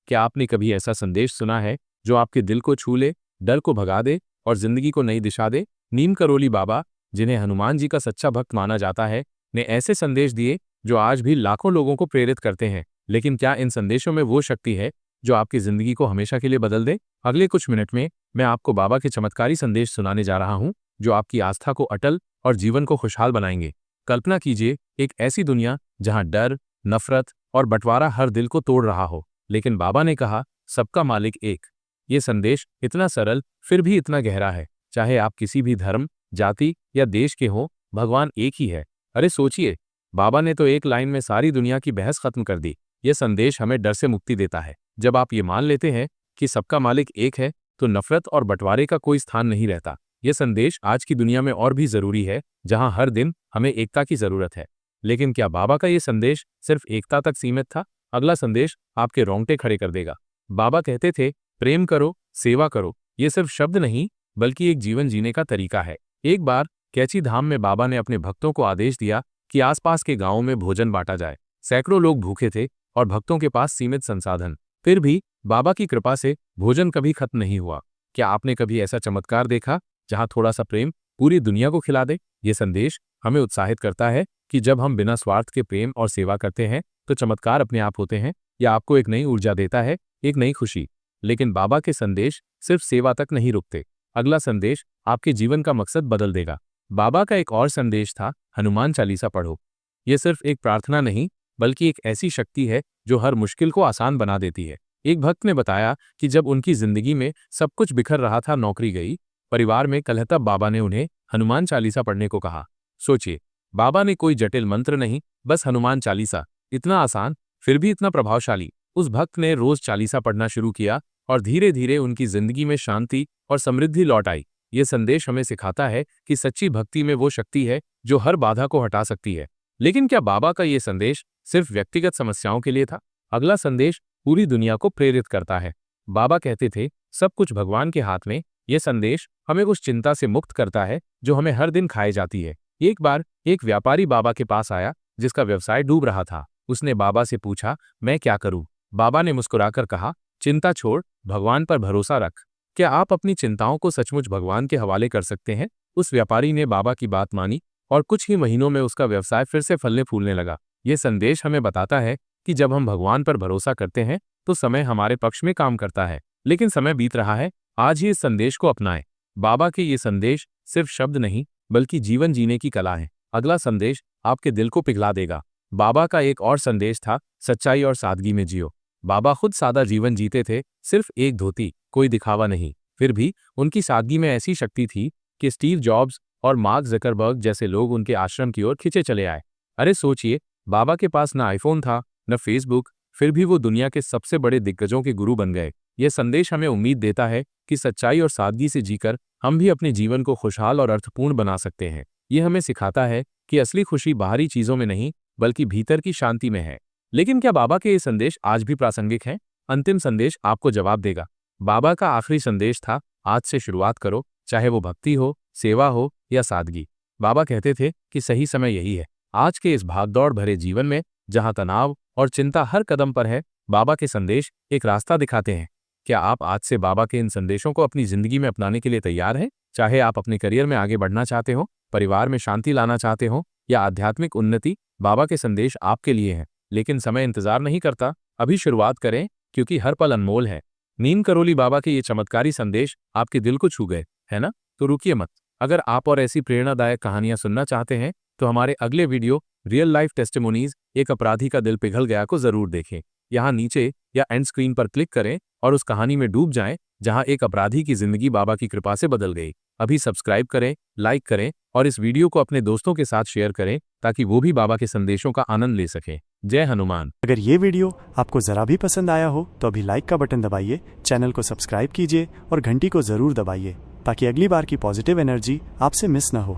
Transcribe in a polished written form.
क्या आपने कभी ऐसा संदेश सुना है जो आपके दिल को छू ले, डर को भगा दे और जिंदगी को नई दिशा दे? नीम करोली बाबा, जिन्हें हनुमान जी का सच्चा भक्त माना जाता है, ने ऐसे संदेश दिए जो आज भी लाखों लोगों को प्रेरित करते हैं। लेकिन क्या इन संदेशों में वो शक्ति है जो आपकी जिंदगी को हमेशा के लिए बदल दे? अगले कुछ मिनट में मैं आपको बाबा के चमत्कारी संदेश सुनाने जा रहा हूं, जो आपकी आस्था को अटल और जीवन को खुशहाल बनाएंगे। कल्पना कीजिए एक ऐसी दुनिया जहां डर, नफरत और बंटवारा हर दिल को तोड़ रहा हो, लेकिन बाबा ने कहा, सबका मालिक एक। ये संदेश इतना सरल फिर भी इतना गहरा है। चाहे आप किसी भी धर्म, जाति या देश के हों, भगवान एक ही है। अरे सोचिए, बाबा ने तो एक लाइन में सारी दुनिया की बहस खत्म कर दी। यह संदेश हमें डर से मुक्ति देता है। जब आप ये मान लेते हैं कि सबका मालिक एक है, तो नफरत और बंटवारे का कोई स्थान नहीं रहता। यह संदेश आज की दुनिया में और भी जरूरी है, जहां हर दिन हमें एकता की जरूरत है। लेकिन क्या बाबा का यह संदेश सिर्फ एकता तक सीमित था? अगला संदेश आपके रोंगटे खड़े कर देगा। बाबा कहते थे, प्रेम करो, सेवा करो। ये सिर्फ शब्द नहीं, बल्कि एक जीवन जीने का तरीका है। एक बार कैची धाम में बाबा ने अपने भक्तों को आदेश दिया कि आसपास के गांवों में भोजन बांटा जाए। सैकड़ों लोग भूखे थे और भक्तों के पास सीमित संसाधन। फिर भी बाबा की कृपा से भोजन कभी खत्म नहीं हुआ। क्या आपने कभी ऐसा चमत्कार देखा जहां थोड़ा सा प्रेम पूरी दुनिया को खिला दे? यह संदेश हमें उत्साहित करता है कि जब हम बिना स्वार्थ के प्रेम और सेवा करते हैं, तो चमत्कार अपने आप होते हैं। यह आपको एक नई ऊर्जा देता है, एक नई खुशी। लेकिन बाबा के संदेश सिर्फ सेवा तक नहीं रुकते। अगला संदेश आपके जीवन का मकसद बदल देगा। बाबा का एक और संदेश था, हनुमान चालीसा पढ़ो। यह सिर्फ एक प्रार्थना नहीं, बल्कि एक ऐसी शक्ति है जो हर मुश्किल को आसान बना देती है। एक भक्त ने बताया कि जब उनकी जिंदगी में सब कुछ बिखर रहा था, नौकरी गई, परिवार में कलह, तब बाबा ने उन्हें हनुमान चालीसा पढ़ने को कहा। सोचिए, बाबा ने कोई जटिल मंत्र नहीं, बस हनुमान चालीसा। इतना आसान, फिर भी इतना प्रभावशाली। उस भक्त ने रोज चालीसा पढ़ना शुरू किया और धीरे धीरे उनकी जिंदगी में शांति और समृद्धि लौट आई। यह संदेश हमें सिखाता है कि सच्ची भक्ति में वो शक्ति है जो हर बाधा को हटा सकती है। लेकिन क्या बाबा का ये संदेश सिर्फ व्यक्तिगत समस्याओं के लिए था? अगला संदेश पूरी दुनिया को प्रेरित करता है। बाबा कहते थे, सब कुछ भगवान के हाथ में। यह संदेश हमें उस चिंता से मुक्त करता है जो हमें हर दिन खाए जाती है। एक बार एक व्यापारी बाबा के पास आया जिसका व्यवसाय डूब रहा था। उसने बाबा से पूछा, मैं क्या करूं? बाबा ने मुस्कुराकर कहा, चिंता छोड़, भगवान पर भरोसा रख। क्या आप अपनी चिंताओं को सचमुच भगवान के हवाले कर सकते हैं? उस व्यापारी ने बाबा की बात मानी और कुछ ही महीनों में उसका व्यवसाय फिर से फलने फूलने लगा। यह संदेश हमें बताता है कि जब हम भगवान पर भरोसा करते हैं, तो समय हमारे पक्ष में काम करता है। लेकिन समय बीत रहा है, आज ही इस संदेश को अपनाएं। बाबा के ये संदेश सिर्फ शब्द नहीं, बल्कि जीवन जीने की कला है। अगला संदेश आपके दिल को पिघला देगा। बाबा का एक और संदेश था, सच्चाई और सादगी में जियो। बाबा खुद सादा जीवन जीते थे, सिर्फ एक धोती, कोई दिखावा नहीं। फिर भी उनकी सादगी में ऐसी शक्ति थी कि स्टीव जॉब्स और मार्क जकरबर्ग जैसे लोग उनके आश्रम की ओर खिंचे चले आए। अरे सोचिए, बाबा के पास न आईफोन था, न फेसबुक, फिर भी वो दुनिया के सबसे बड़े दिग्गजों के गुरु बन गए। यह संदेश हमें उम्मीद देता है कि सच्चाई और सादगी से जीकर हम भी अपने जीवन को खुशहाल और अर्थपूर्ण बना सकते हैं। यह हमें सिखाता है कि असली खुशी बाहरी चीजों में नहीं, बल्कि भीतर की शांति में है। लेकिन क्या बाबा के ये संदेश आज भी प्रासंगिक हैं? अंतिम संदेश आपको जवाब देगा। बाबा का आखिरी संदेश था, आज से शुरुआत करो, चाहे वो भक्ति हो, सेवा हो या सादगी। बाबा कहते थे कि सही समय यही है। आज के इस भागदौड़ भरे जीवन में, जहां तनाव और चिंता हर कदम पर है, बाबा के संदेश एक रास्ता दिखाते हैं। क्या आप आज से बाबा के इन संदेशों को अपनी जिंदगी में अपनाने के लिए तैयार हैं? चाहे आप अपने करियर में आगे बढ़ना चाहते हो, परिवार में शांति लाना चाहते हो या आध्यात्मिक उन्नति, बाबा के संदेश आपके लिए हैं। लेकिन समय इंतजार नहीं करता, अभी शुरुआत करें, क्योंकि हर पल अनमोल है। नीम करोली बाबा के ये चमत्कारी संदेश आपके दिल को छू गए, है ना? तो रुकिए मत। अगर आप और ऐसी प्रेरणादायक कहानियां सुनना चाहते हैं, तो हमारे अगले वीडियो रियल लाइफ टेस्टिमोनीज, एक अपराधी का दिल पिघल गया, को जरूर देखें। यहाँ नीचे या एंड स्क्रीन पर क्लिक करें और उस कहानी में डूब जाएं जहां एक अपराधी की जिंदगी बाबा की कृपा से बदल गई। अभी सब्सक्राइब करें, लाइक करें और इस वीडियो को अपने दोस्तों के साथ शेयर करें, ताकि वो भी बाबा के संदेशों का आनंद ले सकें। जय हनुमान। अगर ये वीडियो आपको जरा भी पसंद आया हो तो अभी लाइक का बटन दबाइए, चैनल को सब्सक्राइब कीजिए और घंटी को जरूर दबाइए, ताकि अगली बार की पॉजिटिव एनर्जी आपसे मिस ना हो।